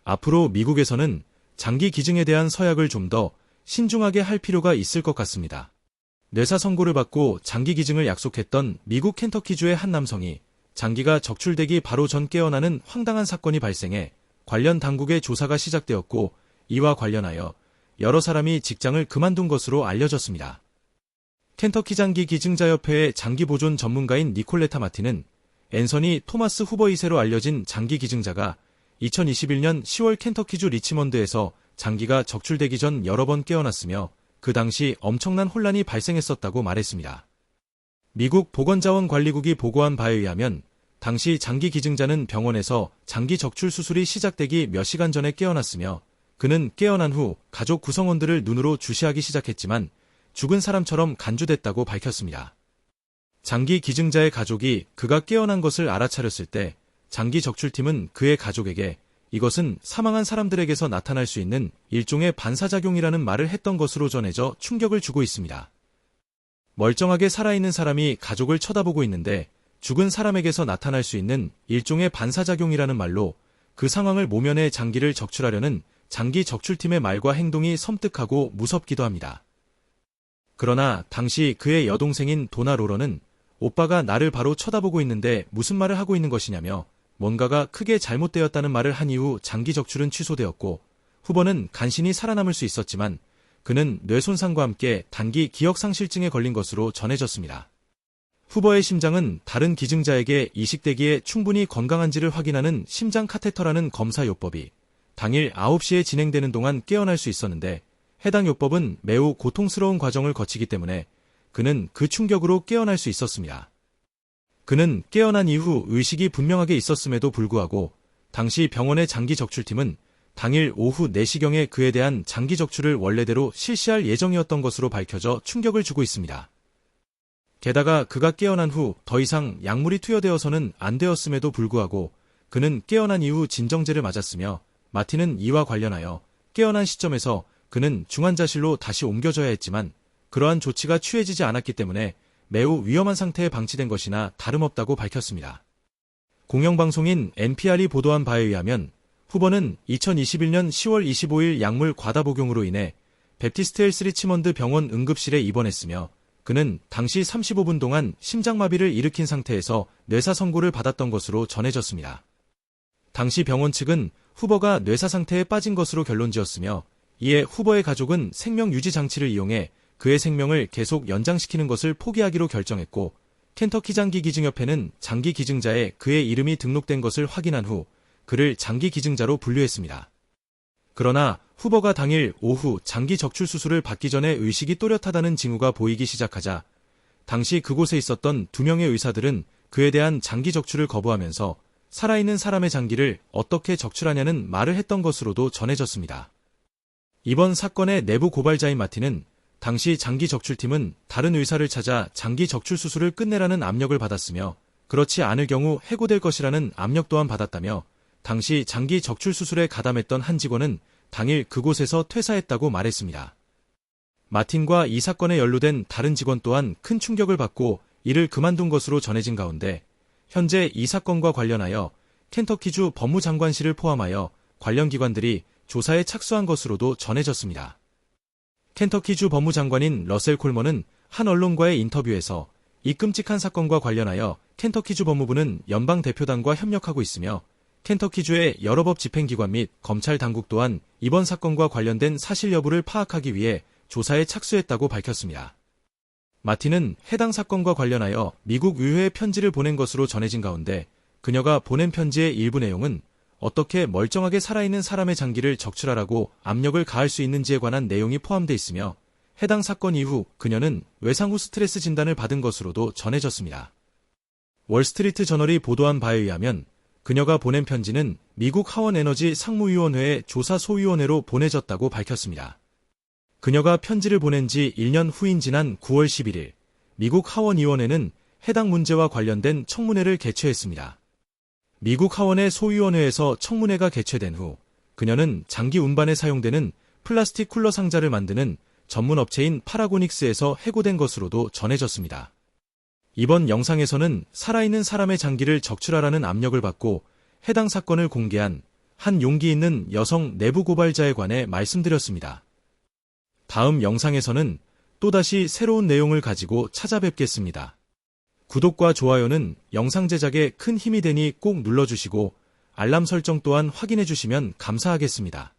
앞으로 미국에서는 장기 기증에 대한 서약을 좀 더 신중하게 할 필요가 있을 것 같습니다. 뇌사 선고를 받고 장기 기증을 약속했던 미국 켄터키주의 한 남성이 장기가 적출되기 바로 전 깨어나는 황당한 사건이 발생해 관련 당국의 조사가 시작되었고, 이와 관련하여 여러 사람이 직장을 그만둔 것으로 알려졌습니다. 켄터키 장기 기증자협회의 장기 보존 전문가인 니콜레타 마틴은 앤서니 토마스 후버 2세로 알려진 장기 기증자가 2021년 10월 켄터키주 리치먼드에서 장기가 적출되기 전 여러 번 깨어났으며 그 당시 엄청난 혼란이 발생했었다고 말했습니다. 미국 보건자원관리국이 보고한 바에 의하면 당시 장기 기증자는 병원에서 장기 적출 수술이 시작되기 몇 시간 전에 깨어났으며, 그는 깨어난 후 가족 구성원들을 눈으로 주시하기 시작했지만 죽은 사람처럼 간주됐다고 밝혔습니다. 장기 기증자의 가족이 그가 깨어난 것을 알아차렸을 때 장기 적출팀은 그의 가족에게 이것은 사망한 사람들에게서 나타날 수 있는 일종의 반사작용이라는 말을 했던 것으로 전해져 충격을 주고 있습니다. 멀쩡하게 살아있는 사람이 가족을 쳐다보고 있는데 죽은 사람에게서 나타날 수 있는 일종의 반사작용이라는 말로 그 상황을 모면해 장기를 적출하려는 장기 적출팀의 말과 행동이 섬뜩하고 무섭기도 합니다. 그러나 당시 그의 여동생인 도나 로런은 오빠가 나를 바로 쳐다보고 있는데 무슨 말을 하고 있는 것이냐며 뭔가가 크게 잘못되었다는 말을 한 이후 장기 적출은 취소되었고, 후보는 간신히 살아남을 수 있었지만 그는 뇌손상과 함께 단기 기억상실증에 걸린 것으로 전해졌습니다. 후보의 심장은 다른 기증자에게 이식되기에 충분히 건강한지를 확인하는 심장 카테터라는 검사 요법이 당일 9시에 진행되는 동안 깨어날 수 있었는데, 해당 요법은 매우 고통스러운 과정을 거치기 때문에 그는 그 충격으로 깨어날 수 있었습니다. 그는 깨어난 이후 의식이 분명하게 있었음에도 불구하고 당시 병원의 장기 적출팀은 당일 오후 4시경에 그에 대한 장기 적출을 원래대로 실시할 예정이었던 것으로 밝혀져 충격을 주고 있습니다. 게다가 그가 깨어난 후 더 이상 약물이 투여되어서는 안 되었음에도 불구하고 그는 깨어난 이후 진정제를 맞았으며, 마틴은 이와 관련하여 깨어난 시점에서 그는 중환자실로 다시 옮겨져야 했지만 그러한 조치가 취해지지 않았기 때문에 매우 위험한 상태에 방치된 것이나 다름없다고 밝혔습니다. 공영방송인 NPR이 보도한 바에 의하면 후보는 2021년 10월 25일 약물 과다 복용으로 인해 베프티스트 헬스 리치먼드 병원 응급실에 입원했으며, 그는 당시 35분 동안 심장마비를 일으킨 상태에서 뇌사 선고를 받았던 것으로 전해졌습니다. 당시 병원 측은 후보가 뇌사 상태에 빠진 것으로 결론지었으며, 이에 후보의 가족은 생명 유지 장치를 이용해 그의 생명을 계속 연장시키는 것을 포기하기로 결정했고, 켄터키 장기 기증협회는 장기 기증자에 그의 이름이 등록된 것을 확인한 후 그를 장기 기증자로 분류했습니다. 그러나 후보가 당일 오후 장기 적출 수술을 받기 전에 의식이 또렷하다는 징후가 보이기 시작하자 당시 그곳에 있었던 2명의 의사들은 그에 대한 장기 적출을 거부하면서 살아있는 사람의 장기를 어떻게 적출하냐는 말을 했던 것으로도 전해졌습니다. 이번 사건의 내부 고발자인 마틴은 당시 장기 적출팀은 다른 의사를 찾아 장기 적출 수술을 끝내라는 압력을 받았으며, 그렇지 않을 경우 해고될 것이라는 압력 또한 받았다며, 당시 장기 적출 수술에 가담했던 한 직원은 당일 그곳에서 퇴사했다고 말했습니다. 마틴과 이 사건에 연루된 다른 직원 또한 큰 충격을 받고 이를 그만둔 것으로 전해진 가운데, 현재 이 사건과 관련하여 켄터키주 법무장관실을 포함하여 관련 기관들이 조사에 착수한 것으로도 전해졌습니다. 켄터키주 법무장관인 러셀 콜먼은 한 언론과의 인터뷰에서 이 끔찍한 사건과 관련하여 켄터키주 법무부는 연방대표단과 협력하고 있으며, 켄터키주의 여러 법 집행기관 및 검찰 당국 또한 이번 사건과 관련된 사실 여부를 파악하기 위해 조사에 착수했다고 밝혔습니다. 마틴은 해당 사건과 관련하여 미국 의회에 편지를 보낸 것으로 전해진 가운데, 그녀가 보낸 편지의 일부 내용은 어떻게 멀쩡하게 살아있는 사람의 장기를 적출하라고 압력을 가할 수 있는지에 관한 내용이 포함되어 있으며, 해당 사건 이후 그녀는 외상 후 스트레스 진단을 받은 것으로도 전해졌습니다. 월스트리트 저널이 보도한 바에 의하면 그녀가 보낸 편지는 미국 하원에너지 상무위원회의 조사소위원회로 보내졌다고 밝혔습니다. 그녀가 편지를 보낸 지 1년 후인 지난 9월 11일, 미국 하원의원회는 해당 문제와 관련된 청문회를 개최했습니다. 미국 하원의 소위원회에서 청문회가 개최된 후 그녀는 장기 운반에 사용되는 플라스틱 쿨러 상자를 만드는 전문 업체인 파라고닉스에서 해고된 것으로도 전해졌습니다. 이번 영상에서는 살아있는 사람의 장기를 적출하라는 압력을 받고 해당 사건을 공개한 한 용기 있는 여성 내부 고발자에 관해 말씀드렸습니다. 다음 영상에서는 또다시 새로운 내용을 가지고 찾아뵙겠습니다. 구독과 좋아요는 영상 제작에 큰 힘이 되니 꼭 눌러주시고 알람 설정 또한 확인해 주시면 감사하겠습니다.